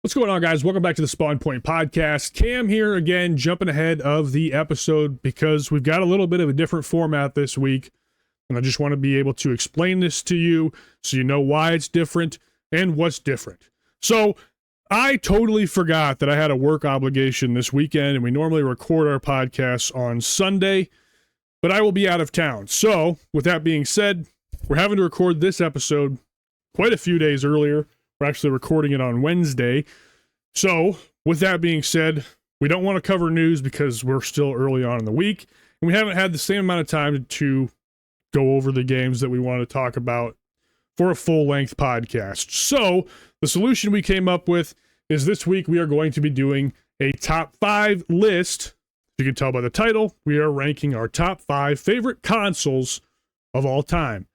What's going on, guys? Welcome back to the Spawn Point Podcast. Cam here again, jumping ahead of the episode because we've got a little bit of a different format this week, and I just want to be able to explain this to you so you know why it's different and what's different. So I totally forgot that I had a work obligation this weekend, and we normally record our podcasts on Sunday, but I will be out of town. So with that being said, we're having to record this episode quite a few days earlier. We're actually recording it on Wednesday. So, with that being said, we don't want to cover news because we're still early on in the week, and we haven't had the same amount of time to go over the games that we want to talk about for a full-length podcast. So, the solution we came up with is this week we are going to be doing a top 5 list. You can tell by the title, we are ranking our top 5 favorite consoles of all time.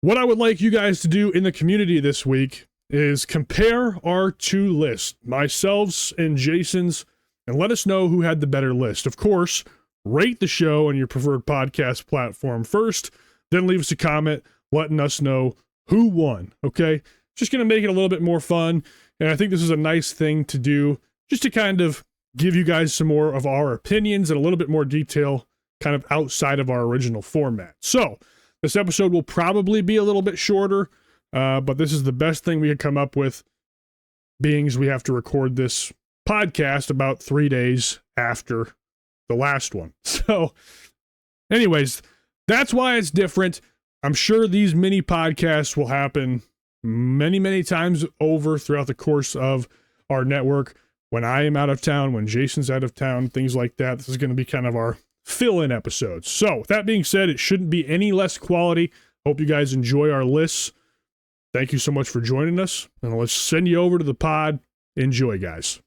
What I would like you guys to do in the community this week is compare our two lists, myself's and Jason's, and let us know who had the better list. Of course, rate the show on your preferred podcast platform first, then leave us a comment letting us know who won, okay? Just going to make it a little bit more fun, and I think this is a nice thing to do just to kind of give you guys some more of our opinions and a little bit more detail kind of outside of our original format. So, this episode will probably be a little bit shorter, but this is the best thing we could come up with, being as we have to record this podcast about 3 days after the last one. So, anyways, that's why it's different. I'm sure these mini podcasts will happen many, many times over throughout the course of our network. When I am out of town, when Jason's out of town, things like that. This is going to be kind of our fill-in episodes. So, with that being said, it shouldn't be any less quality. Hope you guys enjoy our lists. Thank you so much for joining us, and let's send you over to the pod. Enjoy, guys.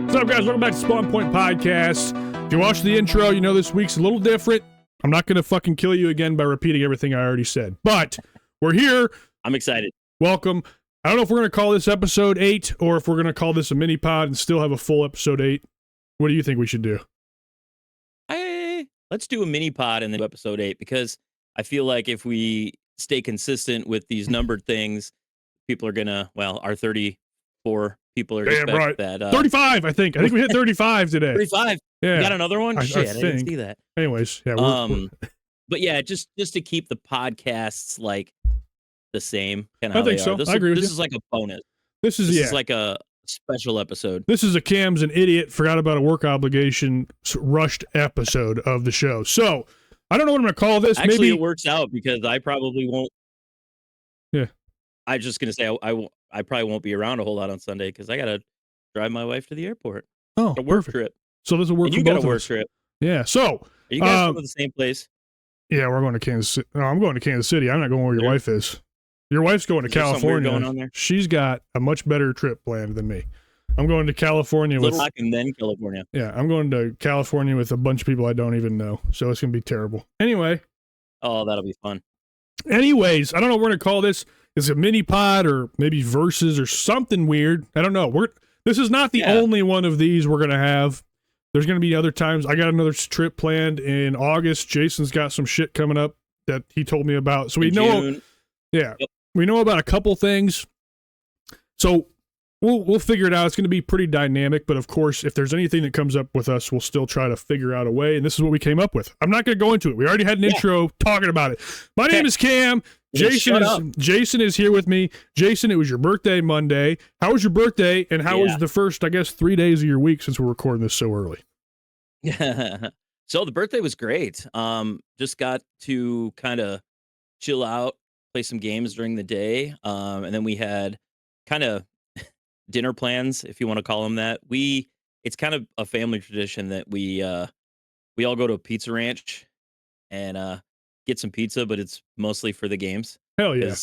What's up, guys? Welcome back to Spawn Point Podcast. If you watched the intro, you know this week's a little different. I'm not going to fucking kill you again by repeating everything I already said, but we're here. I'm excited. Welcome. I don't know if we're going to call this episode 8 or if we're going to call this a mini pod and still have a full episode 8. What do you think we should do? Let's do a mini pod and then episode 8, because I feel like if we stay consistent with these numbered things, people are going to, well, our 34 people are Damn right. that. 35, I think. I think we hit 35 today. 35? Yeah. You got another one? Shit, I didn't see that. Anyways, yeah. But yeah, just to keep the podcasts like the same. I think so. I agree with you. This is like a bonus. This is like a special episode. This is a Cam's an idiot, forgot about a work obligation, rushed episode of the show. So, I don't know what I'm going to call this. Actually, maybe it works out because I probably won't. Yeah. I was just going to say, I probably won't be around a whole lot on Sunday because I got to drive my wife to the airport. Oh, a work perfect. trip. So this will work and for you both got of a work us. trip. Yeah. So, are you guys from the same place? Yeah, we're going to Kansas City. No, I'm going to Kansas City. I'm not going where your wife is. Your wife's going to California. Going on there? She's got a much better trip planned than me. I'm going to California Little Rock and then California. Yeah, I'm going to California with a bunch of people I don't even know. So it's going to be terrible. Anyway. Oh, that'll be fun. Anyways, I don't know what we're going to call this. Is it a mini pod or maybe verses or something weird? I don't know. This is not the only one of these we're going to have. There's going to be other times. I got another trip planned in August. Jason's got some shit coming up that he told me about. So we know, June. Yeah, we know about a couple things. So we'll figure it out. It's going to be pretty dynamic, but of course, if there's anything that comes up with us, we'll still try to figure out a way. And this is what we came up with. I'm not going to go into it. We already had an intro talking about it. My name is Cam. Jason is here with me. Jason, it was your birthday Monday. How was your birthday, and how was the first, I guess, 3 days of your week since we're recording this so early? So the birthday was great. Just got to kind of chill out, play some games during the day, and then we had kind of dinner plans, if you want to call them that. It's kind of a family tradition that we all go to a pizza ranch and get some pizza, but it's mostly for the games. Hell yeah.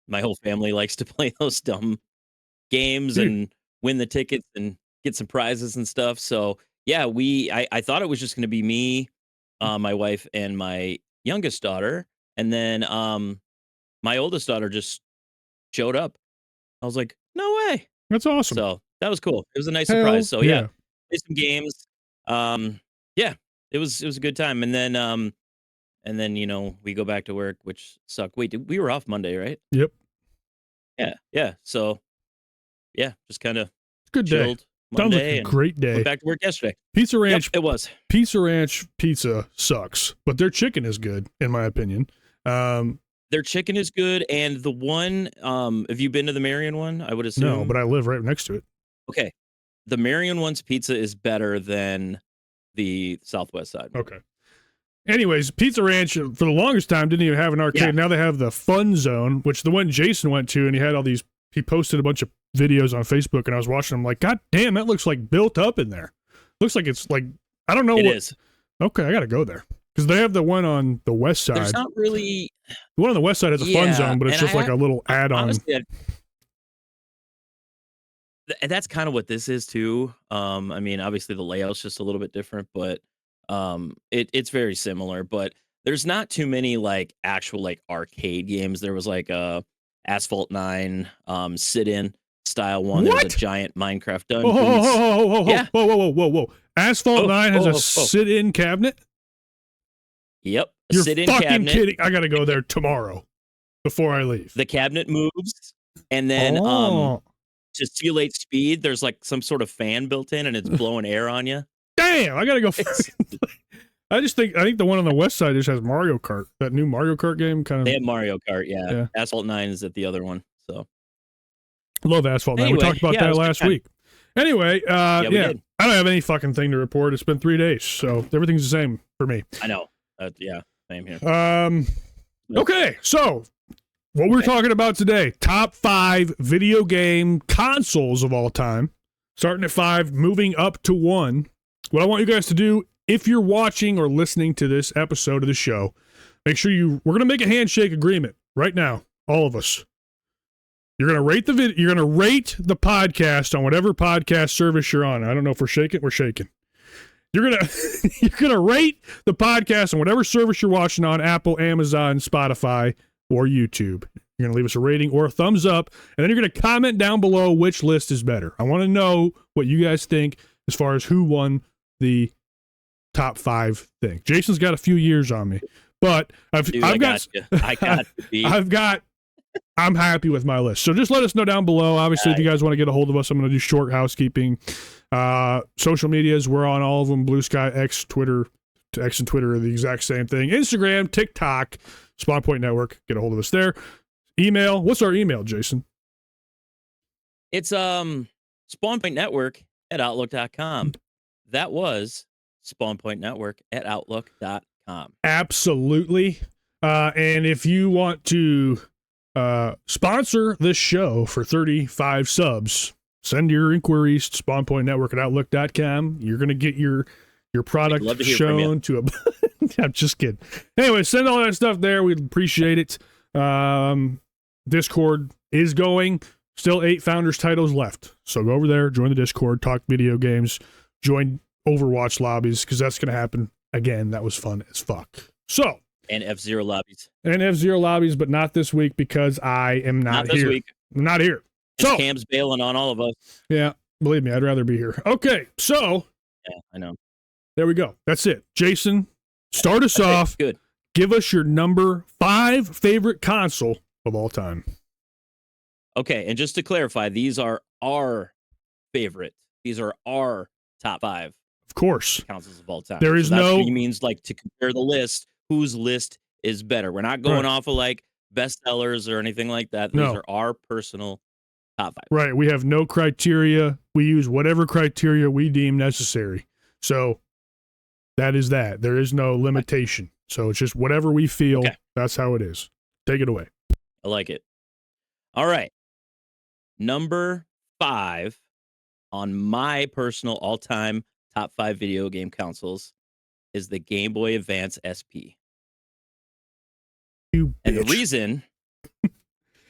My whole family likes to play those dumb games and win the tickets and get some prizes and stuff. So yeah, I thought it was just going to be me, my wife, and my youngest daughter. And then my oldest daughter just showed up. I was like, no way. That's awesome. So that was cool. It was a nice Hell surprise. So yeah. played some games. Yeah, it was a good time. And then we go back to work, which sucked. Wait, we were off Monday, right? Yep. Yeah. So yeah, just kind of Good day. chilled Sounds like Monday a and great day. went back to work yesterday. Pizza Yep, Ranch. it was. Pizza Ranch pizza sucks, but their chicken is good, in my opinion. Their chicken is good, and the one, have you been to the Marion one? I would assume. No, but I live right next to it. Okay, the Marion one's pizza is better than the Southwest side. Okay. Anyways, Pizza Ranch for the longest time didn't even have an arcade. Yeah. Now they have the Fun Zone, which the one Jason went to, and he had all these. He posted a bunch of videos on Facebook, and I was watching them. Like, God damn, that looks like built up in there. Looks like it's like I don't know. It what is. Okay, I gotta go there because they have the one on the west side. There's not really. The one on the west side has a Fun Yeah, Zone, but it's and just like a little add-on. Honestly, and that's kind of what this is too. I mean, obviously the layout's just a little bit different, but it's very similar. But there's not too many like actual like arcade games. There was like Asphalt 9 sit-in style one. There was a What? giant Minecraft Whoa, Dungeons. Yeah. whoa. Asphalt 9 has a sit-in cabinet? Yep, a You're sit-in fucking cabinet. kidding. I gotta go there tomorrow before I leave. The cabinet moves, and then to simulate speed, there's like some sort of fan built in, and it's blowing air on you. Damn, I gotta go. I think the one on the west side just has Mario Kart. That new Mario Kart game kind of. They have Mario Kart, yeah. Asphalt 9 is at the other one. So love Asphalt 9. We Anyway, talked about yeah, it that was a good last time. week. Anyway, we did. I don't have any fucking thing to report. It's been 3 days, so everything's the same for me. I know. Yeah, same here. Okay, so what we're talking about today, top 5 video game consoles of all time. Starting at 5, moving up to 1. What I want you guys to do, if you're watching or listening to this episode of the show, make sure we're going to make a handshake agreement right now, all of us. You're going to rate the video, you're going to rate the podcast on whatever podcast service you're on. I don't know if we're shaking, we're shaking. You're going to rate the podcast on whatever service you're watching on, Apple, Amazon, Spotify, or YouTube. You're going to leave us a rating or a thumbs up, and then you're going to comment down below which list is better. I want to know what you guys think as far as who won the top 5 thing. Jason's got a few years on me, but I'm happy with my list. So just let us know down below. Obviously, if you guys want to get a hold of us, I'm going to do short housekeeping. Social medias, we're on all of them. Blue Sky, X, Twitter. X and Twitter are the exact same thing. Instagram, TikTok, Spawn Point Network. Get a hold of us there. Email. What's our email, Jason? It's spawnpointnetwork@outlook.com. That was spawnpointnetwork@outlook.com. Absolutely. And if you want to sponsor this show for 35 subs, send your inquiries to spawnpointnetwork@outlook.com. You're going to get your product shown to a I'm just kidding. Anyway, send all that stuff there. We'd appreciate it. Discord is going. Still 8 founders titles left. So go over there, join the Discord, talk video games, join Overwatch lobbies, because that's going to happen again. That was fun as fuck. So And F-Zero lobbies. But not this week because I am not this here. week. I'm not here. So Cam's bailing on all of us. yeah, believe me, I'd rather be here. Okay, so Yeah, I know. there we go. That's it. Jason, start us off. Good. Give us your number 5 favorite console of all time. Okay, and just to clarify, these are our favorite. These are our top 5 Of course. consoles of all time. There is that's no- what he means, like, to compare the list, whose list is better. We're not going off of like bestsellers or anything like that. These No. are our personal top 5. Right. We have no criteria. We use whatever criteria we deem necessary. So that is that. There is no limitation. So it's just whatever we feel. Okay. That's how it is. Take it away. I like it. All right. Number 5 on my personal all-time top 5 video game consoles is the Game Boy Advance SP. You And the bitch. reason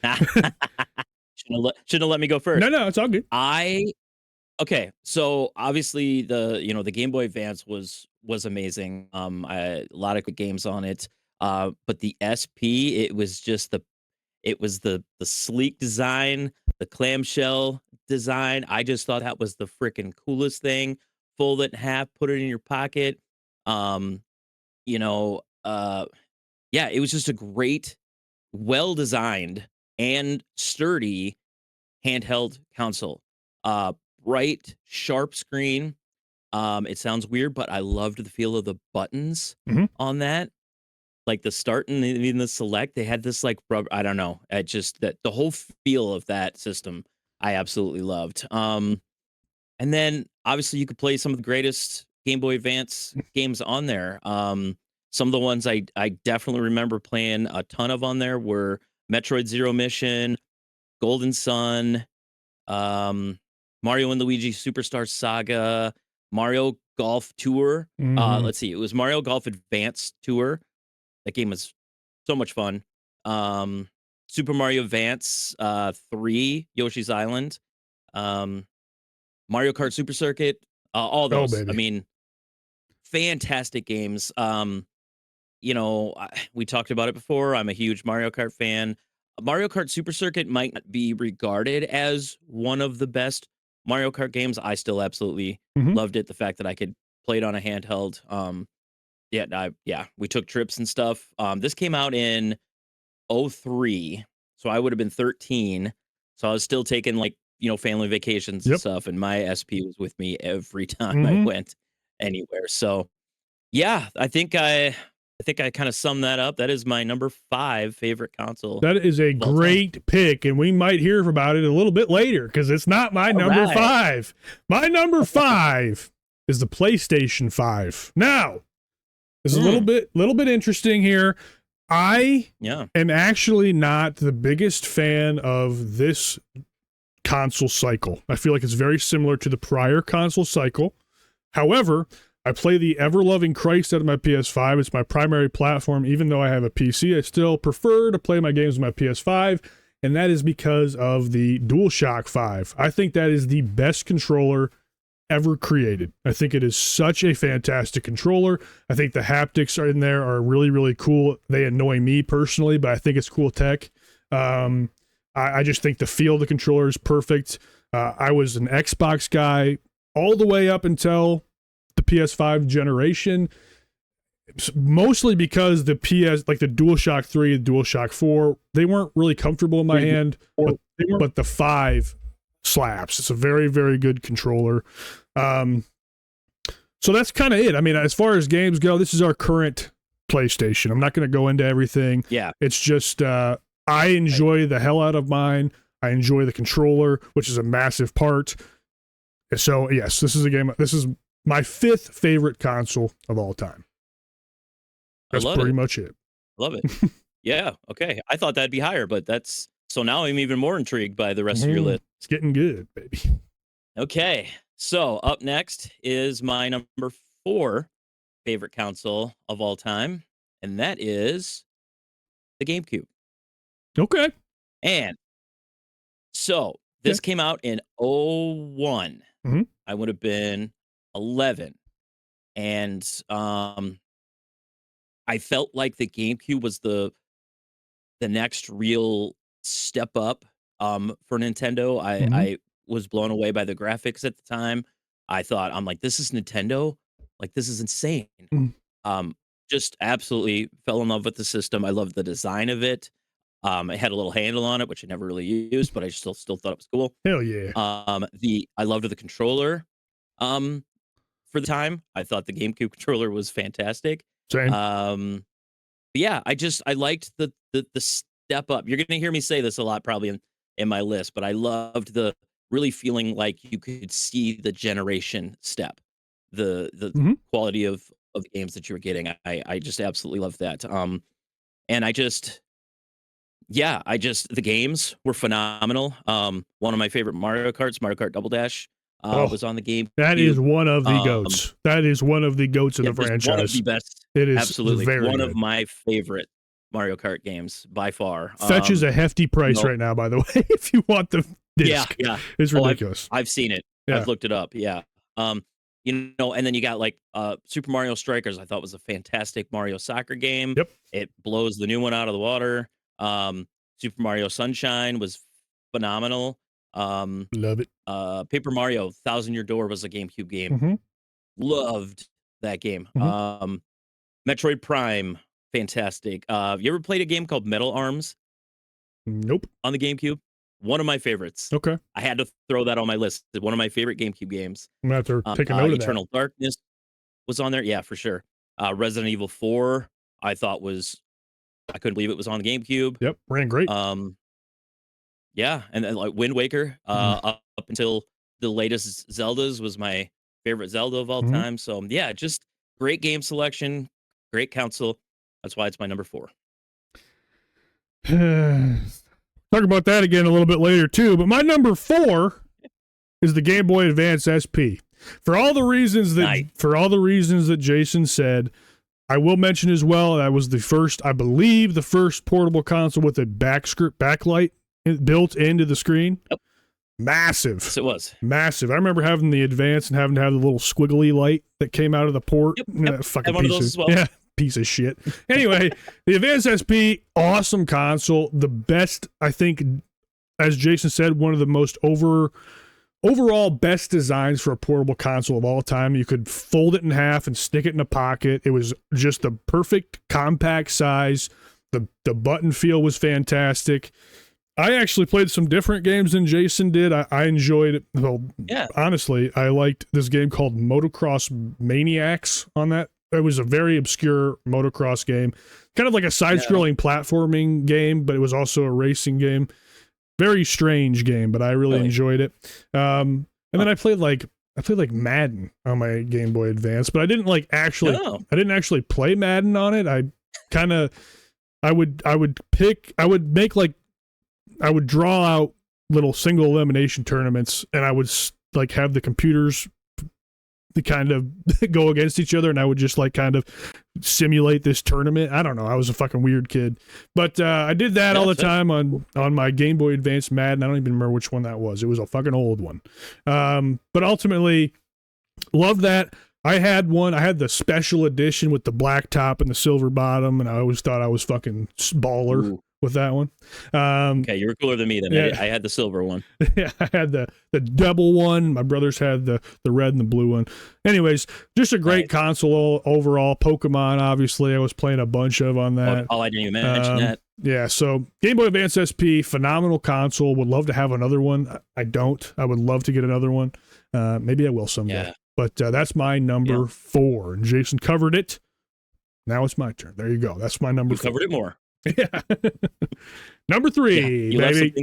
shouldn't have let me go first. No, it's all good. Okay, so obviously the Game Boy Advance was amazing. A lot of good games on it. But the SP, it was the sleek design, the clamshell design. I just thought that was the freaking coolest thing. Fold it in half, put it in your pocket. Um, you know, yeah, it was just a great, well designed and sturdy handheld console. Uh, Bright, sharp screen. It sounds weird, but I loved the feel of the buttons Mhm. on that. Like the start and even the select, they had this like rubber. I don't know. I just that the whole feel of that system, I absolutely loved. And then obviously you could play some of the greatest Game Boy Advance games on there. Some of the ones I definitely remember playing a ton of on there were Metroid Zero Mission, Golden Sun, um, Mario and Luigi Superstar Saga, Mario Golf Tour. Mhm. Let's see, it was Mario Golf Advance Tour. That game was so much fun. Um, Super Mario Advance 3, Yoshi's Island, um, Mario Kart Super Circuit, all Oh, those. I baby. mean, fantastic games. We talked about it before. I'm a huge Mario Kart fan. Mario Kart Super Circuit might not be regarded as one of the best Mario Kart games. I still absolutely Mhm. loved it. The fact that I could play it on a handheld. Yeah, we took trips and stuff. This came out in '03, so I would have been 13. So I was still taking like, family vacations and Yep. stuff, and my SP was with me every time I Mhm. went anywhere. So yeah, I think I kind of summed that up. That is my number 5 favorite console That is a of all time. great pick, and we might hear about it a little bit later because it's not my All number right. 5. My number 5 is the PlayStation 5. Now, this is a Mm, little bit interesting here. I yeah. am actually not the biggest fan of this console cycle. I feel like it's very similar to the prior console cycle. However, I play the ever loving Christ out of my PS5. It's my primary platform. Even though I have a PC, I still prefer to play my games with my PS5. And that is because of the DualShock 5. I think that is the best controller ever created. I think it is such a fantastic controller. I think the haptics are in there are really, really cool. They annoy me personally, but I think it's cool tech. I just think the feel of the controller is perfect. I was an Xbox guy all the way up until the PS5 generation, mostly because the like the DualShock 3, the DualShock 4, they weren't really comfortable in my hand, but the 5 slaps. It's a very, very good controller. So that's kind of it. I mean, as far as games go, this is our current PlayStation. I'm not going to go into everything. Yeah. It's just I enjoy the hell out of mine. I enjoy the controller, which is a massive part. So yes, this is a game. This is my 5th favorite console of all time. I That's love pretty it. much it. Love it. Yeah, okay. I thought that'd be higher, but that's so now I'm even more intrigued by the rest of your list. It's getting good, baby. Okay. So up next is my number 4 favorite console of all time, and that is the GameCube. Okay. And so Okay. this came out in '01. Mhm. I would have been 11. And I felt like the GameCube was the next real step up for Nintendo. I Mhm. I was blown away by the graphics at the time. I'm like, this is Nintendo? Like this is insane. Mm. Um just absolutely fell in love with the system. I loved the design of it. It had a little handle on it, which I never really used, but I still thought it was cool. Hell yeah. The I loved the controller. Um, for the time, I thought the GameCube controller was fantastic. Same. Um, but yeah, I liked the step up. You're gonna hear me say this a lot probably in my list, but I loved the really feeling like you could see the generation step, the Mhm. quality of the games that you were getting. I just absolutely love that. And the games were phenomenal. One of my favorite Mario Karts, Mario Kart Double Dash, Oh, was on the that is GameCube. one of the Um, goats. That is one of the goats in yeah, the just one of the franchise. best. It is Absolutely, very one of good. my favorite Mario Kart games by far. Fetches a hefty price right now, by the way, if you want the Yeah, disc. yeah. It's Oh, ridiculous. I've seen it. Yeah. I've looked it up. Yeah. And then you got like Super Mario Strikers. I thought was a fantastic Mario soccer game. Yep. It blows the new one out of the water. Super Mario Sunshine was phenomenal. Love it. Paper Mario Thousand Year Door was a GameCube game. Mm-hmm. Loved that game. Mhm. Metroid Prime, fantastic. You ever played a game called Metal Arms Nope. on the GameCube? One of my favorites. Okay. I had to throw that on my list. One of my favorite GameCube games. I'm gonna have to take a note of that. Eternal Darkness was on there. Yeah, for sure. Resident Evil 4, I couldn't believe it was on the GameCube. Yep, ran great. Yeah, and then like Wind Waker, up until the latest Zeldas was my favorite Zelda of all time. So yeah, just great game selection, great console. That's why it's my number 4. Talk about that again a little bit later too, but my number 4 is the Game Boy Advance SP. For all the reasons that Jason said, I will mention as well that was the first portable console with a backlight built into the screen. Yep. Massive. Yes, it was. Massive. I remember having the Advance and having to have the little squiggly light that came out of the port. Yep. Fucking one of those as well. Yeah, piece of shit. Anyway, the Advance SP, awesome console. The best, I think, as Jason said, one of the most overall best designs for a portable console of all time. You could fold it in half and stick it in a pocket. It was just the perfect compact size. The button feel was fantastic. I actually played some different games than Jason did. I enjoyed it. Well, yeah. Honestly, I liked this game called Motocross Maniacs on that. It was a very obscure motocross game. Kind of like a side-scrolling platforming game, but it was also a racing game. Very strange game, but I really enjoyed it. And then I played like Madden on my Game Boy Advance, but I didn't actually play Madden on it. I would draw out little single elimination tournaments, and I would like have the computers to kind of go against each other, and I would just like kind of simulate this tournament. I don't know. I was a fucking weird kid, but I did that all the time on my Game Boy Advance Madden. I don't even remember which one that was. It was a fucking old one. But ultimately, loved that. I had the special edition with the black top and the silver bottom, and I always thought I was fucking baller. Ooh. With that one. Okay, you were cooler than me then. Yeah. I had the silver one. Yeah, I had the double one. My brothers had the red and the blue one. Anyways, just a great console overall. Pokemon, obviously, I was playing a bunch of on that. Oh, I didn't even mention that. Yeah, so Game Boy Advance SP, phenomenal console. Would love to have another one. I don't. I would love to get another one. Maybe I will someday. Yeah. But that's my number 4. And Jason covered it. Now it's my turn. There you go. That's my number 4. Covered it more. Yeah. Number 3, you baby.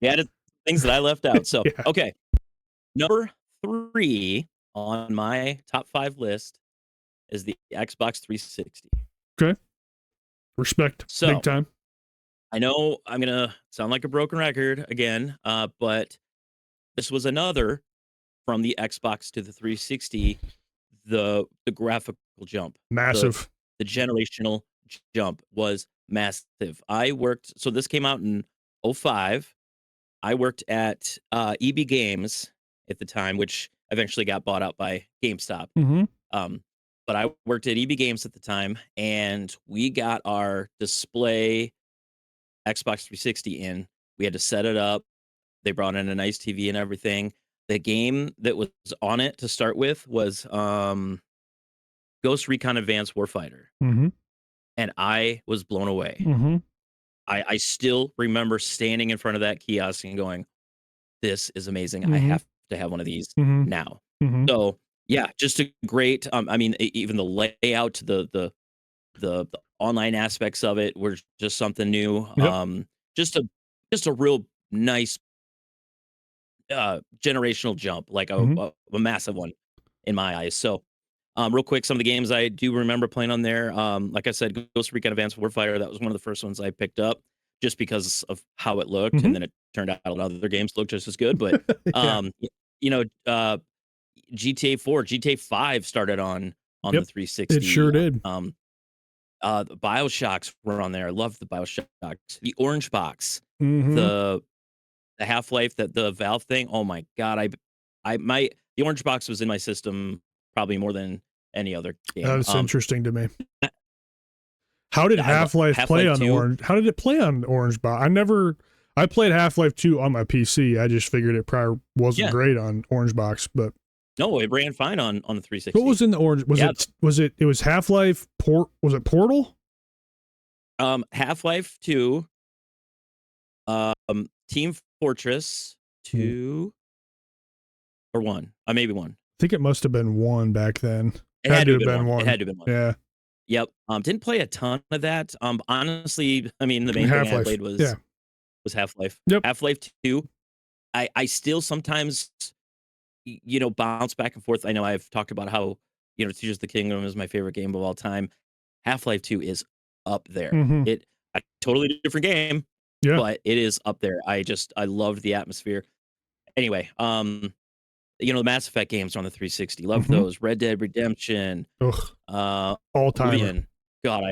You added things that I left out. So, okay. Number 3 on my top 5 list is the Xbox 360. Okay. Respect. So, big time. I know I'm going to sound like a broken record again, but this was another from the Xbox to the 360, the graphical jump. Massive. The generational jump was massive. So this came out in 2005. I worked at EB Games at the time, which eventually got bought out by GameStop. But I worked at EB Games at the time, and we got our display Xbox 360 in. We had to set it up. They brought in a nice TV and everything. The game that was on it to start with was Ghost Recon Advanced Warfighter. And I was blown away. I still remember standing in front of that kiosk and going, this is amazing. I have to have one of these now. So yeah, just a great, I mean, even the layout, the online aspects of it were just something new. Just a real nice generational jump, like a massive one in my eyes. So real quick, some of the games I do remember playing on there. Like I said, Ghost Recon Advanced Warfighter, that was one of the first ones I picked up just because of how it looked. And then it turned out other games looked just as good. But, GTA 4, GTA 5 started on the 360. It sure did. The BioShocks were on there. I loved the BioShocks. The Orange Box, the Half-Life, the Valve thing. Oh my God. The Orange Box was in my system probably more than any other game. That's interesting to me. How did Half-Life play on the Orange? How did it play on Orange Box? I played Half-Life 2 on my PC. I just figured it probably wasn't great on Orange Box, but no, it ran fine on the 360. What was in the orange? It was Half-Life was it Portal? Half-Life 2, Team Fortress 2 or 1. Maybe 1. I think it must have been 1 back then. It had to have been 1. It had to have been 1. Yeah. Yep. Didn't play a ton of that. Honestly, I mean, the main thing I played was Half-Life. Yep. Half-Life 2. I still sometimes, bounce back and forth. I know I've talked about how, Tears of the Kingdom is my favorite game of all time. Half-Life 2 is up there. Mm-hmm. A totally different game, but it is up there. I loved the atmosphere. Anyway, the Mass Effect games on the 360. Loved those. Red Dead Redemption. All time. Oblivion. God,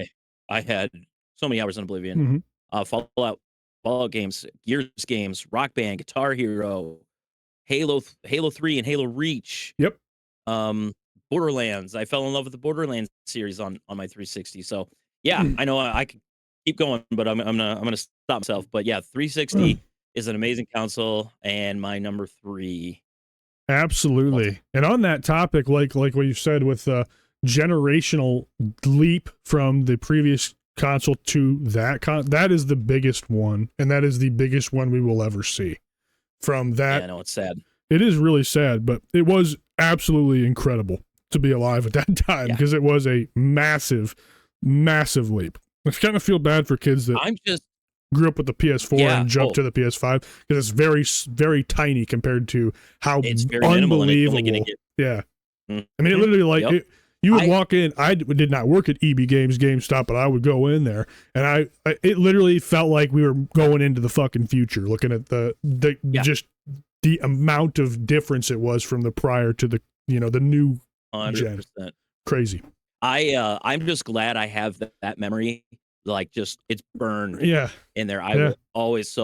I had so many hours on Oblivion. Fallout games, Gears games, Rock Band, Guitar Hero, Halo 3 and Halo Reach. Yep. Borderlands. I fell in love with the Borderlands series on my 360. So yeah, I know I could keep going, but I'm gonna stop myself. But yeah, 360 is an amazing console and my number 3. Absolutely. And on that topic, like what you said with the generational leap from the previous console to that is the biggest one, and that is the biggest one we will ever see. From that, yeah, I know it's sad. It is really sad, but it was absolutely incredible to be alive at that time because it was a massive, massive leap. I kind of feel bad for kids that grew up with the PS4 and jumped to the PS5 because it's very, very tiny compared to how unbelievable. I mean, it literally you would walk in. I did not work at EB Games, GameStop, but I would go in there, and it literally felt like we were going into the fucking future, looking at just the amount of difference it was from the prior to the the new 100%. Gen. Crazy. I'm just glad I have that memory. Like just it's burned in there. I will always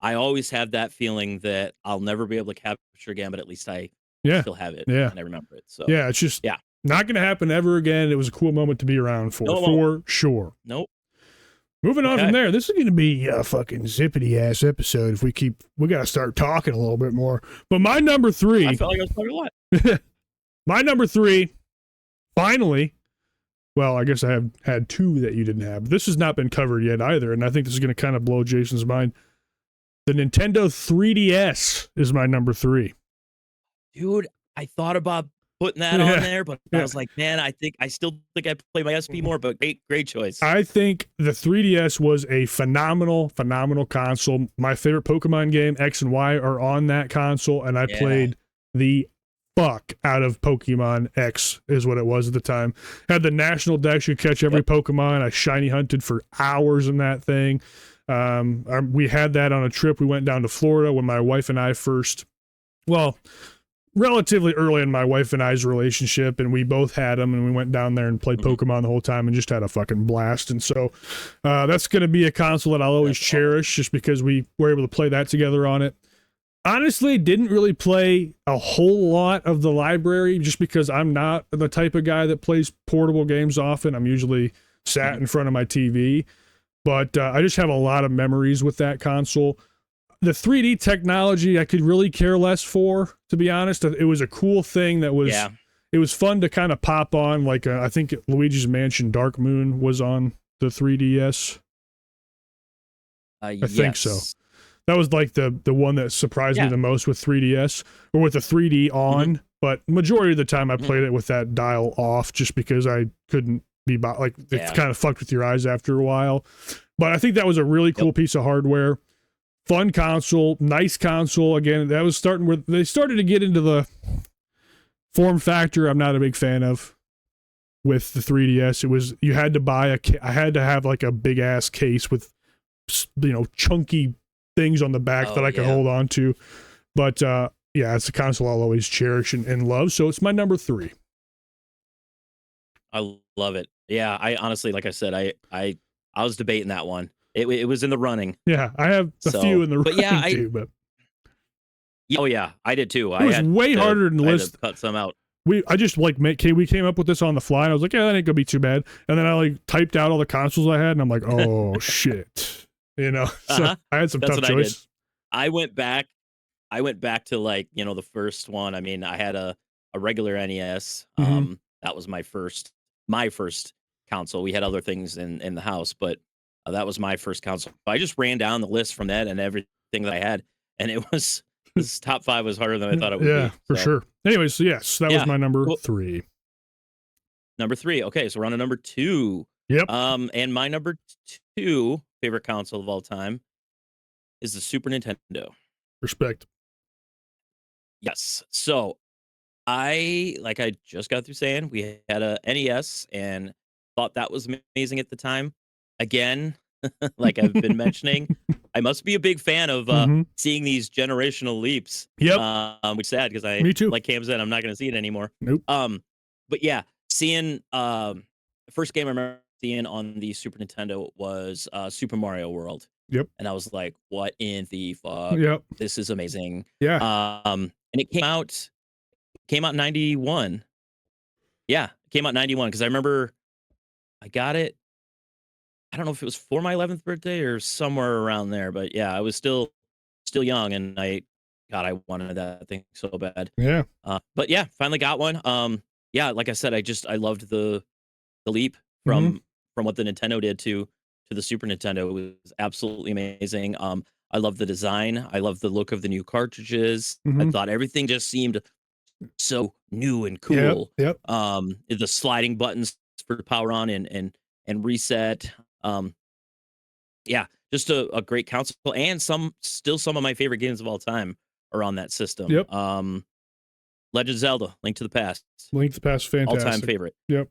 I always have that feeling that I'll never be able to capture again, but at least I still have it and I remember it. So it's just not going to happen ever again. It was a cool moment to be around for sure. Nope. Moving on from there, this is going to be a fucking zippity ass episode. If we got to start talking a little bit more. But my number 3. I felt like I was talking a lot. My number 3, finally. Well, I guess I have had 2 that you didn't have. But this has not been covered yet either, and I think this is going to kind of blow Jason's mind. The Nintendo 3DS is my number 3. Dude, I thought about putting that on there, but I was like, man, I still think I play my SP more, but great choice. I think the 3DS was a phenomenal console. My favorite Pokemon game, X and Y, are on that console, and I played the fuck out of Pokemon X, is what it was at the time. Had the national dex, you catch every Pokemon. I shiny hunted for hours in that thing. We had that on a trip. We went down to Florida when my wife and I relatively early in my wife and I's relationship, and we both had them, and we went down there and played Pokemon the whole time and just had a fucking blast. And so that's going to be a console that I'll always cherish just because we were able to play that together on it. Honestly, didn't really play a whole lot of the library just because I'm not the type of guy that plays portable games often. I'm usually sat in front of my TV, but I just have a lot of memories with that console. The 3D technology I could really care less for, to be honest. It was a cool thing that was, it was fun to kind of pop on. Like I think Luigi's Mansion Dark Moon was on the 3DS. I think so. That was like the one that surprised me the most with 3DS, or with the 3D on. But majority of the time I played it with that dial off just because I couldn't be it kind of fucked with your eyes after a while. But I think that was a really cool piece of hardware. Fun console, nice console. Again, that was starting where they started to get into the form factor I'm not a big fan of with the 3DS. It was, you had to buy I had to have like a big ass case with, chunky things on the back that I could hold on to. But it's a console I'll always cherish and love. So it's my number 3. I love it. Yeah, I honestly, like I said, I was debating that one. It was in the running. Yeah, I have a few in the running too. But I did too. It was way harder than list. Cut some out. We came up with this on the fly, and I was like, that ain't gonna be too bad. And then I typed out all the consoles I had, and I'm like, oh shit, you know. So Uh-huh. I had some That's tough what I did. choices. I went back to like, the first one. I mean, I had a regular NES. Mhm. That was my first console. We had other things in the house, but that was my first console. I just ran down the list from that and everything that I had, and it was this top 5 was harder than I thought it would Yeah, be. for So sure. Anyways, so yes, that was yeah, my number cool. 3. Number 3. Okay, so we're on to number 2. Yep. And my number 2 favorite console of all time is the Super Nintendo. Respect. Yes. So like I just got through saying, we had a NES and thought that was amazing at the time. Again, like I've been mentioning, I must be a big fan of Mhm. seeing these generational leaps. Yep. Which is sad because Me too. like Cam said, I'm not going to see it anymore. Nope. But yeah, seeing the first game I remember seeing on the Super Nintendo was Super Mario World. Yep. And I was like, what in the fuck? Yep. This is amazing. Yeah. And it came out in 91. Yeah, it came out in 91 because I remember I got it. I don't know if it was for my 11th birthday or somewhere around there, but yeah, I was still young and I wanted that thing so bad. Yeah. But yeah, finally got one. Yeah, like I said, I loved the leap Mhm. from what the Nintendo did to the Super Nintendo. It was absolutely amazing. I love the design. I love the look of the new cartridges. I Mhm. thought everything just seemed so new and Yep. cool. Yep. The sliding buttons for power on and reset. Yeah, just a great console and some of my favorite games of all time are on that system. Yep. Legend of Zelda, Link to the Past, Link to the Past, all time fantastic. favorite. Yep.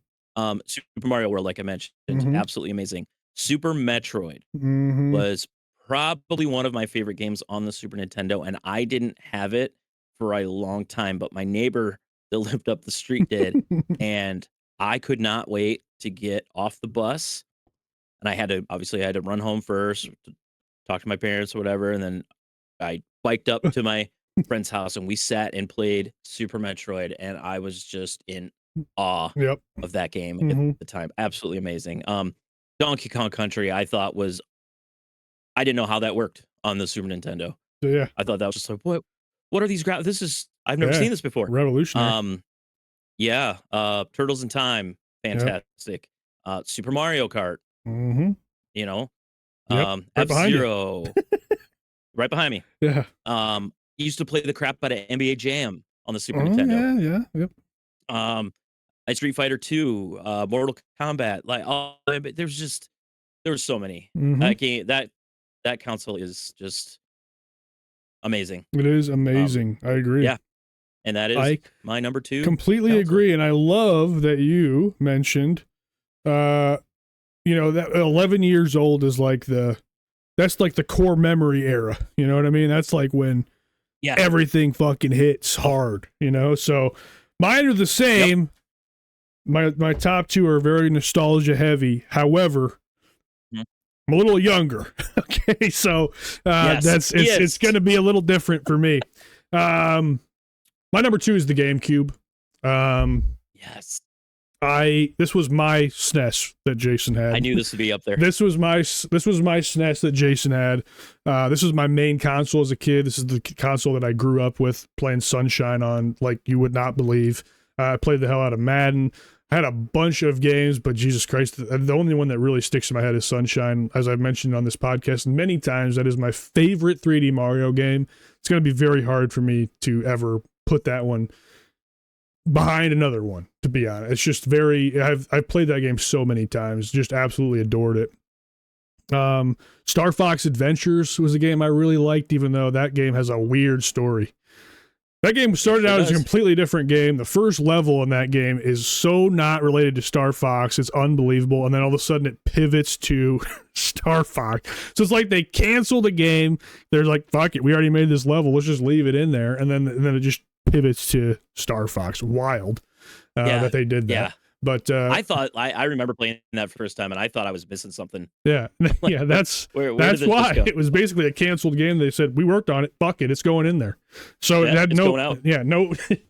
Super Mario World, like I mentioned, Mhm. absolutely amazing. Super Metroid Mhm. was probably one of my favorite games on the Super Nintendo, and I didn't have it for a long time, but my neighbor that lived up the street did, and I could not wait to get off the bus. And I had to run home first, to talk to my parents or whatever, and then I biked up to my friend's house and we sat and played Super Metroid, and I was just in awe Yep. of that game at Mhm. the time. Absolutely amazing. Donkey Kong Country, I didn't know how that worked on the Super Nintendo. So yeah. I thought that was just like, what are these I've never Yeah. seen this before. Revolutionary. Yeah, Turtles in Time, Yep. fantastic. Super Mario Kart, Mhm. you know, Yep. Right behind you. F-Zero, right behind me. Yeah. I used to play the crap out of NBA Jam on the Super Oh Nintendo. yeah. Yeah. Yep. Um, Street Fighter 2, Mortal Kombat, like, but there was so many. Mhm. That console is just amazing. It is Um, amazing. I agree. yeah, and that is I my number 2 completely console. agree, and I love that you mentioned, that 11 years old is that's like the core memory era. You know what I mean? That's like when Yeah. everything fucking hits hard. So mine are the same. Yep. My top 2 are very nostalgia heavy. However, Mhm. I'm a little younger. Okay, so Yes, it's going to be a little different for me. My number 2 is the GameCube. Yes. This was my SNES that Jason had. I knew this would be up there. This was my SNES that Jason had. This was my main console as a kid. This is the console that I grew up with playing Sunshine on, like you would not believe. I played the hell out of Madden. I had a bunch of games, but Jesus Christ, the only one that really sticks in my head is Sunshine. As I've mentioned on this podcast many times, that is my favorite 3D Mario game. It's going to be very hard for me to ever put that one behind another one, to be honest. It's just I've played that game so many times, just absolutely adored it. Star Fox Adventures was a game I really liked, even though that game has a weird story. That game started out as a completely different game. The first level in that game is so not related to Star Fox. It's unbelievable. And then all of a sudden it pivots to Star Fox. So it's like they canceled the game. They're like, fuck it, we already made this level. Let's just leave it in there. And then it just pivots to Star Fox. Wild that they did that. Yeah. But I thought I remember playing that first time, and I thought I was missing something. Yeah, yeah, that's that's why it was basically a canceled game. They said we worked on it. Fuck it, it's going in there. So it had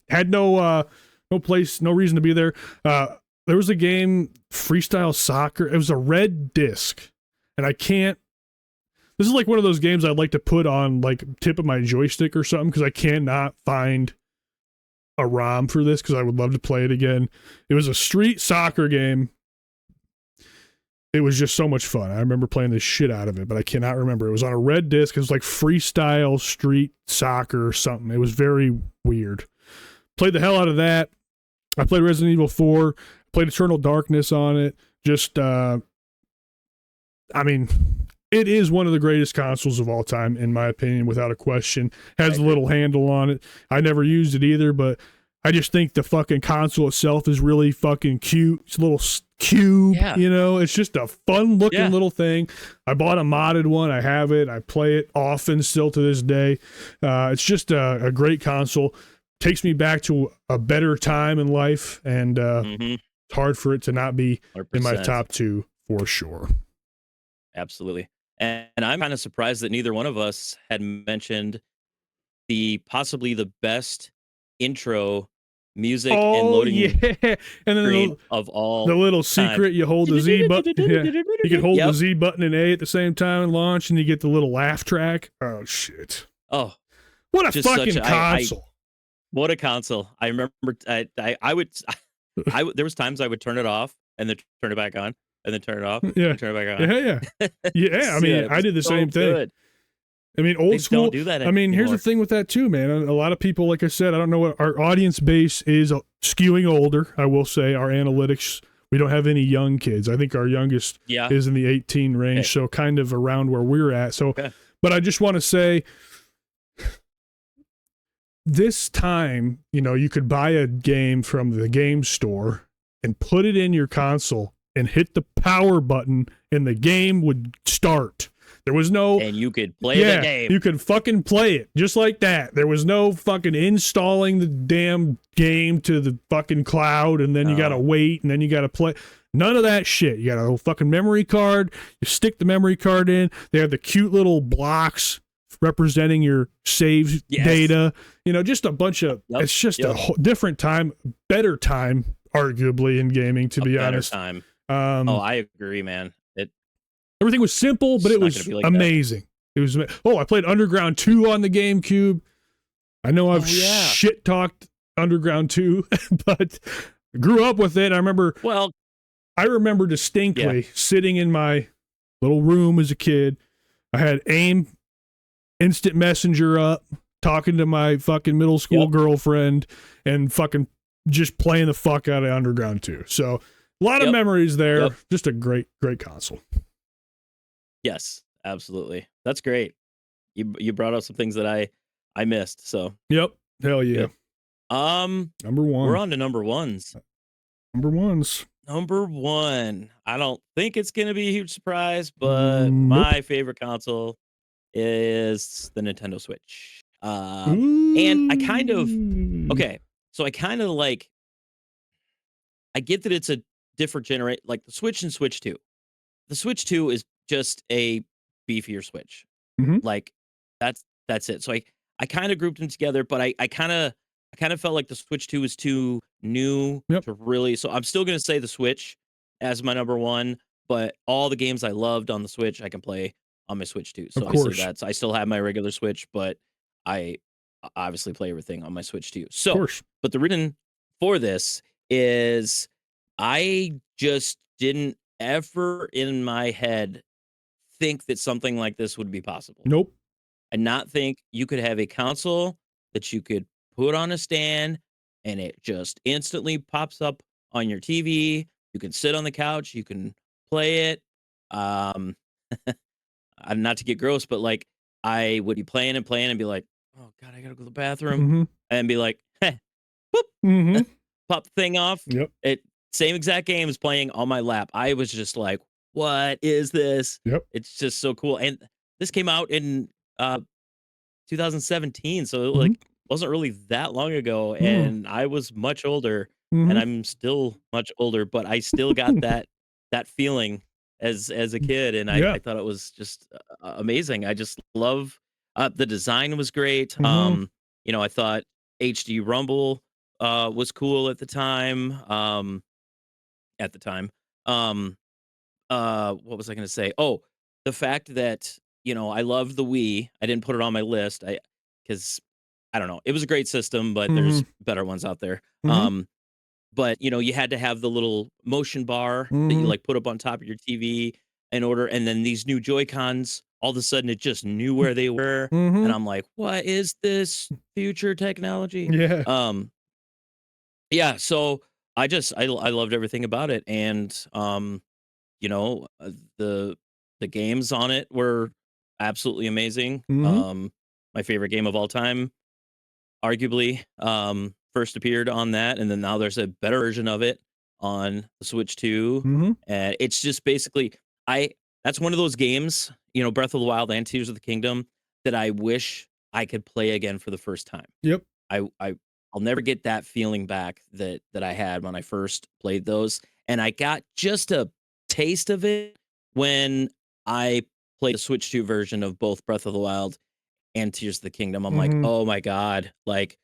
had no place, no reason to be there. There was a game, Freestyle Soccer. It was a red disc, and I can't. This is like one of those games I'd like to put on like tip of my joystick or something because I cannot find a ROM for this because I would love to play it again. It was a street soccer game. It was just so much fun. I remember playing the shit out of it, but I cannot remember. It was on a red disc. It was like freestyle street soccer or something. It was very weird. Played the hell out of that. I played Resident Evil 4. Played Eternal Darkness on it. Just, I mean, it is one of the greatest consoles of all time, in my opinion, without a question. Has a little handle on it. I never used it either, but I just think the fucking console itself is really fucking cute. It's a little cube, you know? It's just a fun-looking little thing. I bought a modded one. I have it. I play it often still to this day. It's just a great console. Takes me back to a better time in life, and it's hard for it to not be 100%. In my top 2 for sure. Absolutely. And I'm kind of surprised that neither one of us had mentioned possibly the best intro music and loading and then of all the little secret, you hold the Z button. You can hold the Z button and A at the same time and launch, and you get the little laugh track. Oh shit. Oh, what a fucking console. What a console. I remember I would there was times I would turn it off and then turn it back on and then turn it off and turn it back on. Yeah. I mean, I did the same thing. Good. I mean, old school. Don't do that I mean, here's the thing with that too, man. A lot of people, like I said, I don't know what our audience base is skewing older. I will say our analytics, we don't have any young kids. I think our youngest is in the 18 range. So kind of around where we're at. So, but I just want to say this time, you know, you could buy a game from the game store and put it in your console and hit the power button and the game would start. There was no... And you could play the game. You could fucking play it just like that. There was no fucking installing the damn game to the fucking cloud and then you got to wait and then you got to play. None of that shit. You got a little fucking memory card. You stick the memory card in. They have the cute little blocks representing your save data. You know, just a bunch of... It's just a whole different time, better time, arguably, in gaming, to be honest. Better time. I agree, man. Everything was simple, but it was amazing. It was. I played Underground 2 on the GameCube. I know I've shit talked Underground 2, but grew up with it. I remember distinctly sitting in my little room as a kid. I had AIM Instant Messenger up, talking to my fucking middle school girlfriend, and fucking just playing the fuck out of Underground 2. So a lot of memories there. Just a great console. Yes, absolutely. That's great. You brought up some things that I missed. So hell yeah. Number 1. We're on to number ones. Number one. I don't think it's gonna be a huge surprise, but my favorite console is the Nintendo Switch. And I kind of like. I get that it's a different generation, like the Switch and Switch 2. The Switch 2 is just a beefier Switch. Like that's it. So I kind of grouped them together, but I kind of felt like the Switch 2 is too new to really. So I'm still gonna say the Switch as my number 1, but all the games I loved on the Switch I can play on my Switch 2. So obviously I still have my regular Switch, but I obviously play everything on my Switch 2. So, but the reason for this is I just didn't ever in my head think that something like this would be possible. Nope. And not think you could have a console that you could put on a stand and it just instantly pops up on your TV. You can sit on the couch, you can play it. Not to get gross, but like I would be playing and be like, oh God, I gotta go to the bathroom. And be like, hey, whoop, pop the thing off. Same exact game is playing on my lap. I was just like, what is this? It's just so cool. And this came out in 2017, so it wasn't really that long ago. And I was much older, and I'm still much older, but I still got that feeling as a kid, and I thought it was just amazing. I just love the design was great. You know, I thought HD Rumble was cool at the time. What was I going to say? Oh, the fact that, I love the Wii. I didn't put it on my list. Because I don't know. It was a great system, but Mm-hmm. there's better ones out there. Mm-hmm. But you had to have the little motion bar that you Mm-hmm. like put up on top of your TV in order, and then these new Joy-Cons, all of a sudden it just knew where they were, Mm-hmm. and I'm like, what is this future technology? Yeah. Yeah, so I loved everything about it, and the games on it were absolutely amazing. Mm-hmm. My favorite game of all time, arguably, first appeared on that, and then now there's a better version of it on the Switch 2. Mm-hmm. And it's just basically I that's one of those games, Breath of the Wild and Tears of the Kingdom, that I wish I could play again for the first time. Yep. I'll never get that feeling back that I had when I first played those. And I got just a taste of it when I played the Switch 2 version of both Breath of the Wild and Tears of the Kingdom. I'm like, Mm-hmm. oh my God, like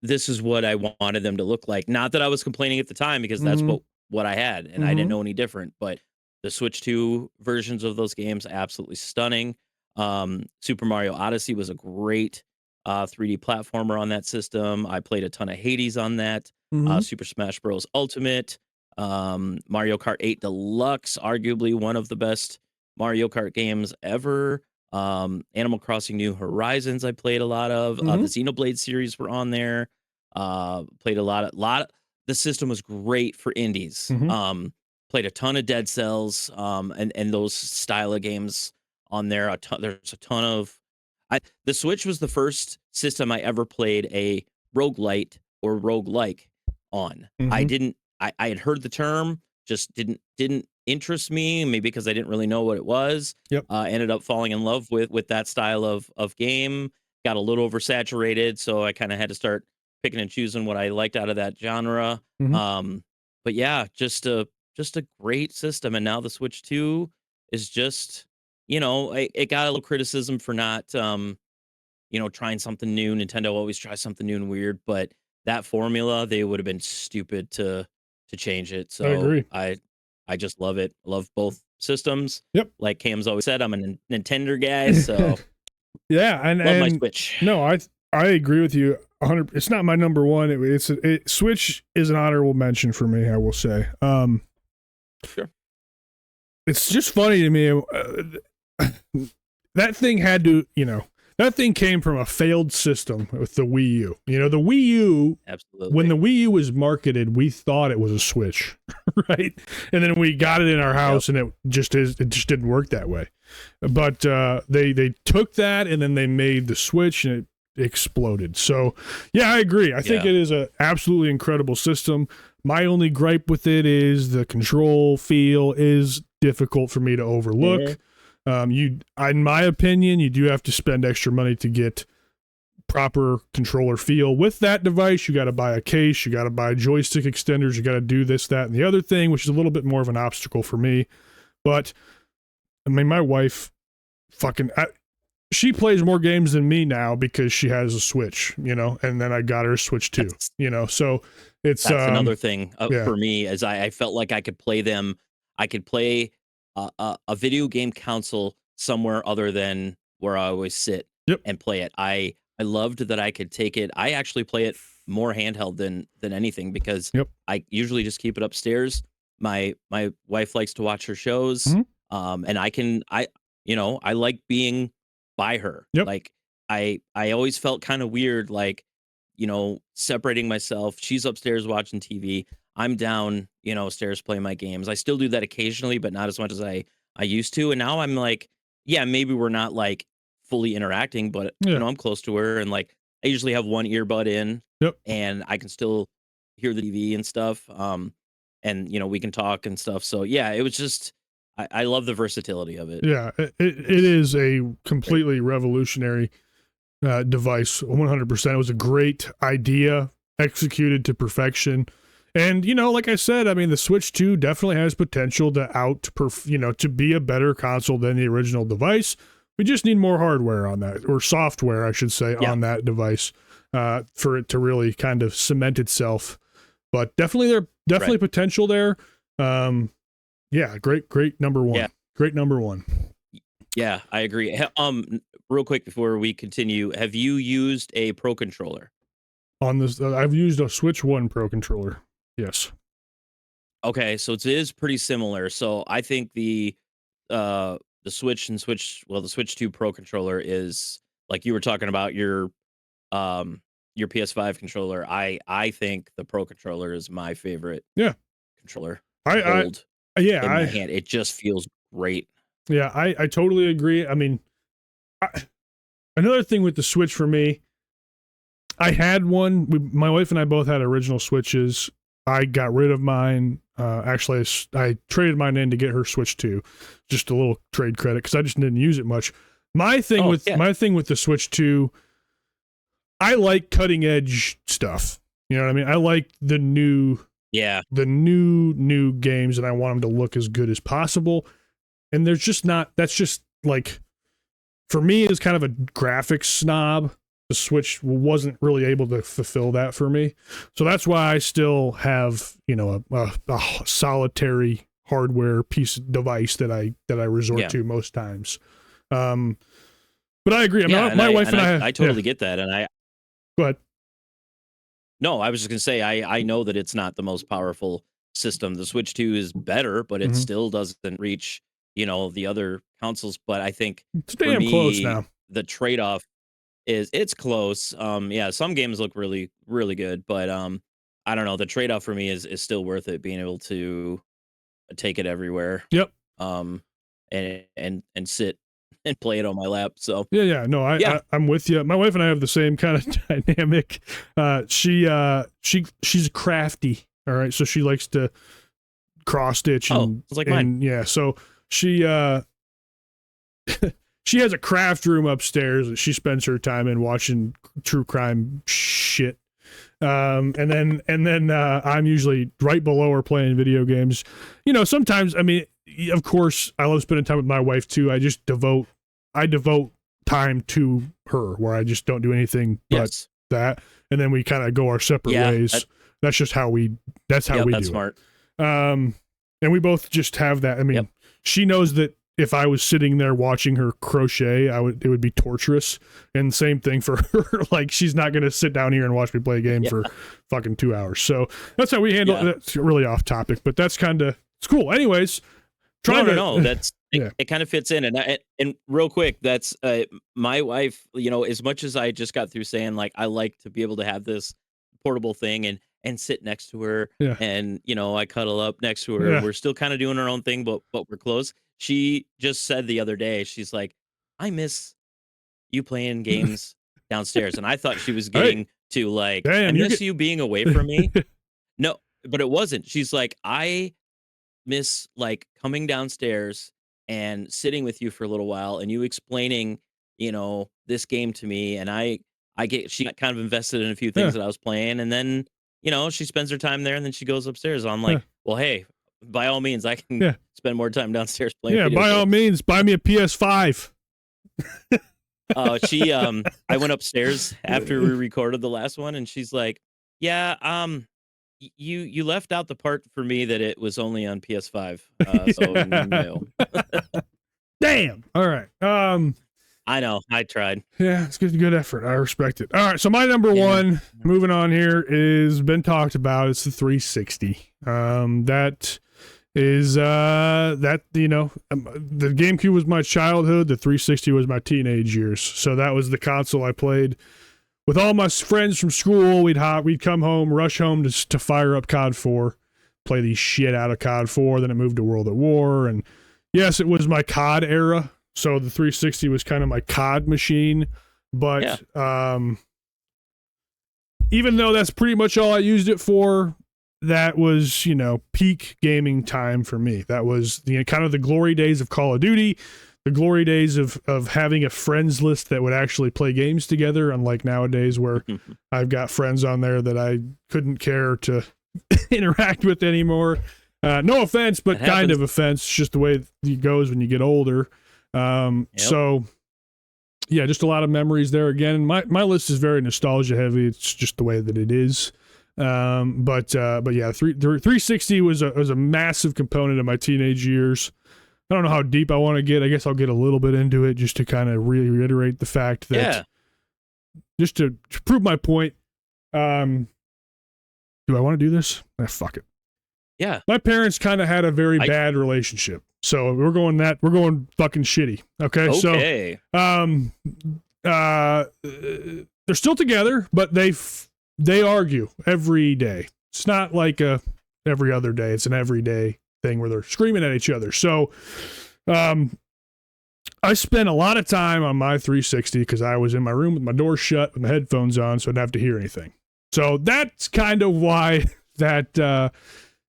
this is what I wanted them to look like. Not that I was complaining at the time because that's Mm-hmm. what I had and I didn't Mm-hmm. know any different, but the Switch 2 versions of those games absolutely stunning. Super Mario Odyssey was a great 3D platformer on that system. I played a ton of Hades on that. Mm-hmm. Super Smash Bros. Ultimate, Mario Kart 8 Deluxe, arguably one of the best Mario Kart games ever. Animal Crossing New Horizons, I played a lot of. The Mm-hmm. Xenoblade series were on there. Played a lot. The system was great for indies. Mm-hmm. Played a ton of Dead Cells, and those style of games on there. There's a ton of. The Switch was the first system I ever played a roguelite or roguelike on. I Mm-hmm. didn't. I had heard the term, just didn't interest me. Maybe because I didn't really know what it was. Yep. Ended up falling in love with that style of game. Got a little oversaturated, so I kind of had to start picking and choosing what I liked out of that genre. Mm-hmm. But yeah, just a great system. And now the Switch 2 is just, it got a little criticism for not trying something new. Nintendo always tries something new and weird, but that formula, they would have been stupid to change it. I So agree. I just love it. Love both systems. Yep. Like Cam's always said, I'm a Nintendo guy, so Yeah, love my and Switch. no, I agree with you 100. It's not my number one. Switch is an honorable mention for me, I will say. Sure. It's just funny to me. That thing had to, that thing came from a failed system with the Wii U. The Wii U, Absolutely. when the Wii U was marketed, we thought it was a Switch, right? And then we got it in our house, and it just didn't work that way. But they took that, and then they made the Switch, and it exploded. So, yeah, I agree. I think it is a absolutely incredible system. My only gripe with it is the control feel is difficult for me to overlook. In my opinion, you do have to spend extra money to get proper controller feel with that device. You got to buy a case, you got to buy joystick extenders, you got to do this, that, and the other thing, which is a little bit more of an obstacle for me. But I mean, my wife she plays more games than me now because she has a Switch, and then I got her a Switch too, so that's another thing yeah. for me, as I felt like I could play them. I could play a video game console somewhere other than where I always sit and play it. I loved that I could take it. I actually play it more handheld than anything because I usually just keep it upstairs. My wife likes to watch her shows, and I like being by her. Like I always felt kind of weird, like separating myself. She's upstairs watching TV. I'm down, stairs playing my games. I still do that occasionally, but not as much as I used to. And now I'm like, yeah, maybe we're not like fully interacting, but I'm close to her, and like I usually have one earbud in, and I can still hear the TV and stuff. And we can talk and stuff. So yeah, it was just I love the versatility of it. Yeah, it is a completely revolutionary device. 100%. It was a great idea, executed to perfection. And, like I said, I mean, the Switch 2 definitely has potential to be a better console than the original device. We just need more hardware on that, or software, I should say, on that device for it to really kind of cement itself. But definitely potential there. Yeah, great number one. Yeah. Great number one. Yeah, I agree. Real quick before we continue, have you used a Pro controller? On this, I've used a Switch One Pro controller. Yes. Okay, so it is pretty similar. So I think the the Switch 2 Pro controller is like you were talking about your PS5 controller. I think the Pro controller is my favorite Yeah. controller to I hold yeah in my I hand. It just feels great. yeah I totally agree. I mean, another thing with the Switch for me, I had one. My wife and I both had original Switches. I got rid of mine. Actually, I traded mine in to get her Switch 2. Just a little trade credit because I just didn't use it much. My thing with the Switch 2, I like cutting edge stuff. You know what I mean? I like the new games, and I want them to look as good as possible. And there's just not. That's just like, for me, as kind of a graphics snob, the Switch wasn't really able to fulfill that for me. So that's why I still have, a solitary hardware device that I resort to most times. But I agree. My wife and I totally get that. And go ahead. No, I was just gonna say I know that it's not the most powerful system. The Switch 2 is better, but it still doesn't reach, the other consoles. But I think it's damn close now. The trade-off it's close. Some games look really, really good, but I don't know. The trade-off for me is still worth it, being able to take it everywhere. Yep. And sit and play it on my lap. So no, I'm with you. My wife and I have the same kind of dynamic. She's crafty. All right, so she likes to cross stitch and it's like mine. Yeah, so she she has a craft room upstairs that she spends her time in watching true crime shit. And then I'm usually right below her playing video games. Sometimes, I mean, of course, I love spending time with my wife too. I devote time to her, where I just don't do anything but that. And then we kind of go our separate ways. That's just how we do that's it. Smart. And we both just have that. I mean, she knows that if I was sitting there watching her crochet, it would be torturous. And same thing for her. Like, she's not going to sit down here and watch me play a game for fucking 2 hours. So that's how we handle it. That's really off topic, but that's it's cool. Anyways, it kind of fits in. And real quick, that's my wife, as much as I just got through saying, like, I like to be able to have this portable thing and sit next to her and, I cuddle up next to her. We're still kind of doing our own thing, but we're close. She just said the other day, she's like, I miss you playing games downstairs. And I thought she was getting to like, I miss you being away from me. No, but it wasn't. She's like, I miss like coming downstairs and sitting with you for a little while and you explaining, this game to me. And she got kind of invested in a few things that I was playing. And then, she spends her time there and then she goes upstairs. I'm like, well, hey, by all means, I can spend more time downstairs playing. Yeah, by all means, buy me a PS5. I went upstairs after we recorded the last one, and she's like, "Yeah, you left out the part for me that it was only on PS5." So no. Damn. All right. I know. I tried. Yeah, it's good effort. I respect it. All right. So my number one, moving on here, is been talked about. It's the 360. That is the GameCube was my childhood. The 360 was my teenage years. So that was the console I played with all my friends from school. We'd come home, rush home to fire up COD 4, play the shit out of COD 4. Then it moved to World at War, and yes, it was my COD era. So the 360 was kind of my COD machine. But even though that's pretty much all I used it for, that was, peak gaming time for me. That was kind of the glory days of Call of Duty, the glory days of having a friends list that would actually play games together, unlike nowadays where I've got friends on there that I couldn't care to interact with anymore. No offense, but kind of offense. It's just the way it goes when you get older. So yeah, just a lot of memories there again. My list is very nostalgia heavy. It's just the way that it is. But yeah, 360 was a massive component of my teenage years. I don't know how deep I want to get. I guess I'll get a little bit into it just to kind of reiterate the fact that, just to prove my point. Do I want to do this? Fuck it. Yeah. My parents kind of had a very bad relationship. So we're going fucking shitty. Okay. So, they're still together, but they argue every day. It's not like every other day. It's an everyday thing where they're screaming at each other. So, I spent a lot of time on my 360 because I was in my room with my door shut with my headphones on, so I didn't have to hear anything. So that's kind of why that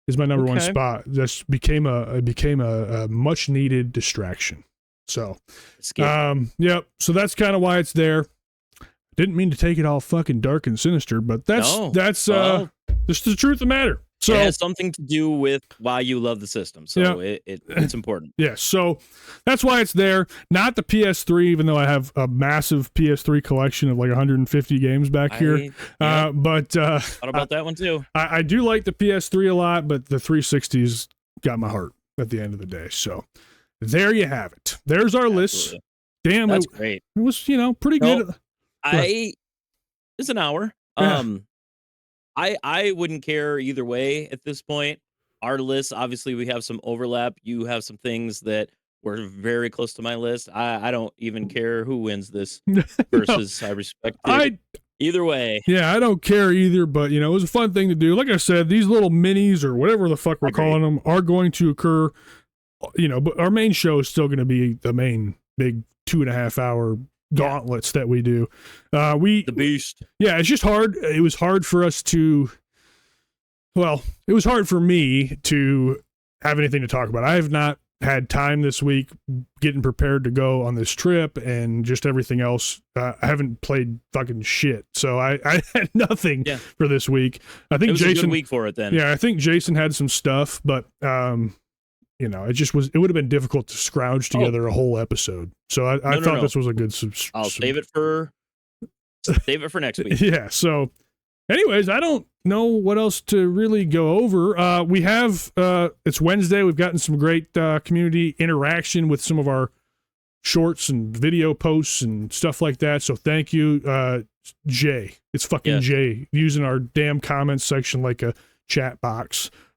is my number one spot. Just became a much needed distraction. So, yep. So that's kind of why it's there. Didn't mean to take it all fucking dark and sinister, but that's just the truth of the matter. So it has something to do with why you love the system. So it's important. Yeah. So that's why it's there. Not the PS3, even though I have a massive PS3 collection of like 150 games back here. But thought about that one too. I do like the PS3 a lot, but the 360's got my heart at the end of the day. So there you have it. There's our list. Damn, that's great. It was, pretty good. It's an hour. Yeah. I wouldn't care either way at this point. Our list, obviously, we have some overlap. You have some things that were very close to my list. I don't even care who wins this versus I respect it. Either way. Yeah, I don't care either, but, it was a fun thing to do. Like I said, these little minis or whatever the fuck we're calling them are going to occur, but our main show is still going to be the main big 2.5 hour gauntlets that we do. The beast. Yeah, it's just hard. It was hard for us to, it was hard for me to have anything to talk about. I have not had time this week getting prepared to go on this trip and just everything else. I haven't played fucking shit. So I had nothing for this week. I think it was Jason, a good week for it then. Yeah, I think Jason had some stuff, but it would have been difficult to scrounge together a whole episode. So I thought this was a good. I'll save it for next week. Yeah. So, anyways, I don't know what else to really go over. We have it's Wednesday. We've gotten some great community interaction with some of our shorts and video posts and stuff like that. So thank you, Jay. It's fucking Jay using our damn comments section like a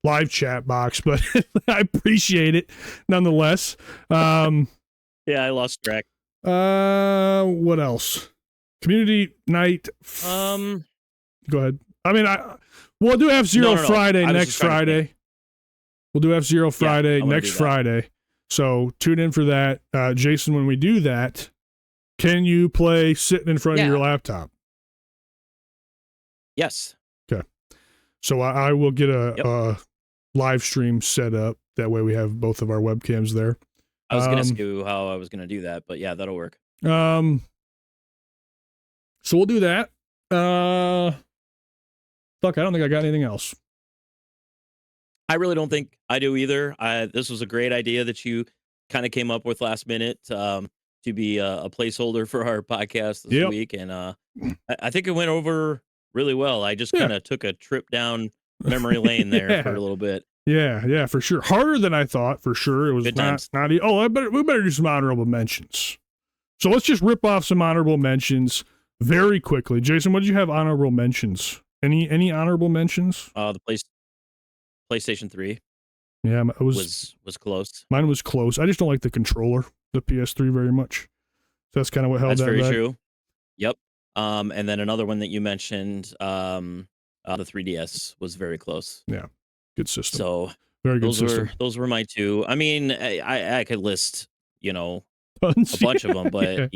live chat box, but I appreciate it nonetheless. Yeah, I lost track. What else? Community night. Go ahead. I mean, we'll do F-Zero Friday next Friday. We'll do F-Zero Friday next Friday. So tune in for that. Jason, when we do that, can you play sitting in front of your laptop? Yes. Okay. So I will get a live stream set up. That way we have both of our webcams there. I was going to ask you how I was going to do that, but yeah, that'll work. So we'll do that. Fuck, I don't think I got anything else. I really don't think I do either. This was a great idea that you kind of came up with last minute to be a placeholder for our podcast this week. And I think it went over really well. I just kind of took a trip down memory lane there for a little bit. Yeah, for sure. Harder than I thought, for sure. It was not. We better do some honorable mentions. So let's just rip off some honorable mentions very quickly. Jason, what did you have honorable mentions? Any honorable mentions? The PlayStation 3. Yeah, it was close. Mine was close. I just don't like the controller, the PS3, very much. So that's kind of what held that back. That's very true. Yep. And then another one that you mentioned, the 3DS was very close. Yeah. Good system. So very good system. Those were my two. I mean, I could list, tons. A bunch of them, but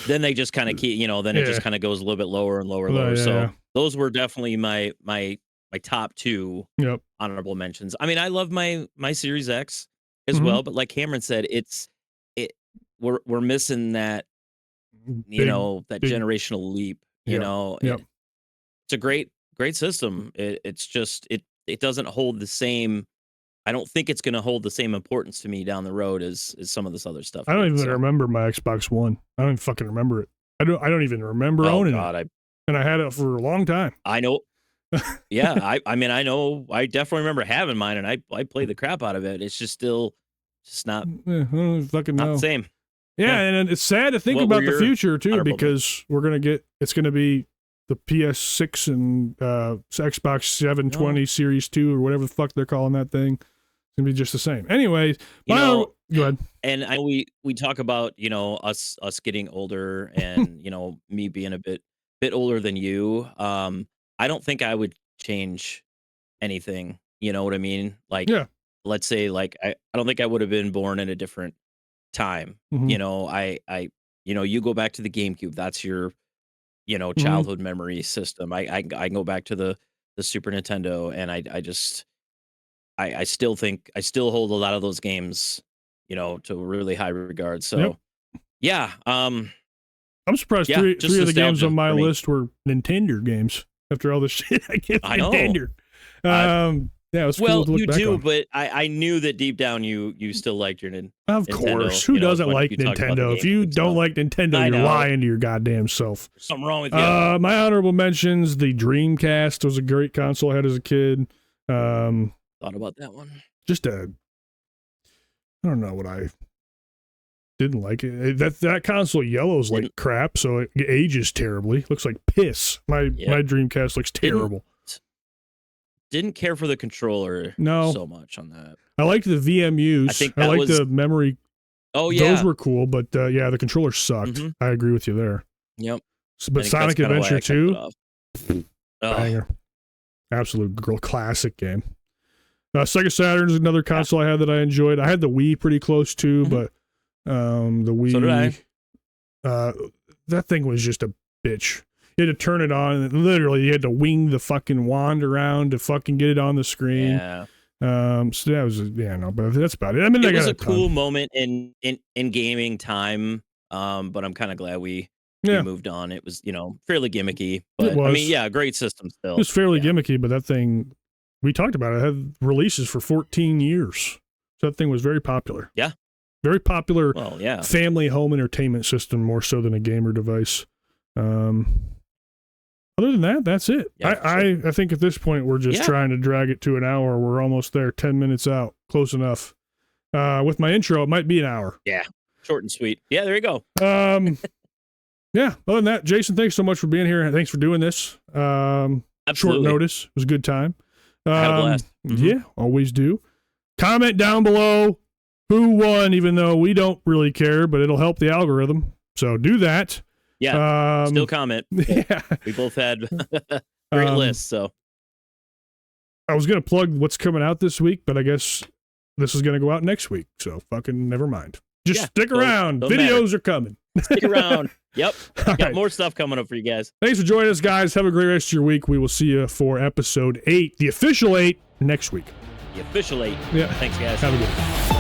then they just kind of keep, then it just kind of goes a little bit lower and lower. So those were definitely my top two honorable mentions. I mean, I love my Series X as well, but like Cameron said, we're missing that, that generational leap. It's a great system. It's just it doesn't hold the same. I don't think it's going to hold the same importance to me down the road as some of this other stuff. I don't even remember my Xbox One. I don't even fucking remember it. I don't even remember owning it. And I had it for a long time. I know. Yeah, I mean, I know. I definitely remember having mine, and I played the crap out of it. It's just still Just not I don't fucking not know. the same. Yeah, and it's sad to think What were about the your future too, honorable because it's going to be the PS6 and Xbox 720 Series 2 or whatever the fuck they're calling that thing. It's going to be just the same. Anyway, go ahead. And we talk about, us getting older and, me being a bit older than you. I don't think I would change anything. You know what I mean? Like, Yeah. let's say, like, I don't think I would have been born in a different time. Mhm. You go back to the GameCube. That's your, childhood memory system. I can go back to the Super Nintendo, and I still hold a lot of those games, to a really high regard. So, yeah. I'm surprised Yeah, three just of the games nostalgia on my for me. list were Nintendo games. After all the shit I give I know. Nintendo. Yeah, it was cool Well, to look you back do, on. but I knew that deep down you still liked your Nintendo. Of course. Who doesn't like you talked about the Nintendo? If you GameCube don't stuff. like Nintendo, I you're know. lying to your goddamn self. There's something wrong with you. My honorable mentions, the Dreamcast was a great console I had as a kid. Thought about that one. Just I don't know what I didn't like it. That console yellows like crap, so it ages terribly. Looks like piss. My Dreamcast looks terrible. Didn't care for the controller No. so much on that. I liked the VMUs. I think I that liked was- the memory. Oh yeah. Those were cool, but the controller sucked. Mhm. I agree with you there. Yep. But I think Sonic that's kinda why I Adventure kept 2, it off. Oh, banger. Absolute girl classic game. Sega Saturn is another console I had that I enjoyed. I had the Wii pretty close too, but the Wii. So did I. That thing was just a bitch. You had to turn it on, and literally you had to wing the fucking wand around to fucking get it on the screen. Yeah. So that was but that's about it. I mean, It they was got a cool moment in gaming time. But I'm kind of glad we moved on. It was, fairly gimmicky, but I was. mean, yeah, great system still. It was fairly Yeah. gimmicky, but that thing, we talked about it, had releases for 14 years. So that thing was very popular. Yeah. Very popular Well, yeah. family home entertainment system, more so than a gamer device. Other than that, that's it. Yeah, I think at this point, we're just trying to drag it to an hour. We're almost there, 10 minutes out. Close enough. With my intro, it might be an hour. Yeah. Short and sweet. Yeah, there you go. Yeah. Other than that, Jason, thanks so much for being here. Thanks for doing this. Short Absolutely. notice. It was a good time. I had a blast. Mhm. Yeah, always do. Comment down below who won, even though we don't really care, but it'll help the algorithm. So do that. Yeah. Still comment. Yeah. We both had great lists, so. I was going to plug what's coming out this week, but I guess this is going to go out next week. So fucking never mind. Just stick around. don't Videos are coming. Stick around. Yep. All Got right. more stuff coming up for you guys. Thanks for joining us, guys. Have a great rest of your week. We will see you for episode 8, the official 8, next week. The official 8. Yeah. Thanks, guys. Have a good one.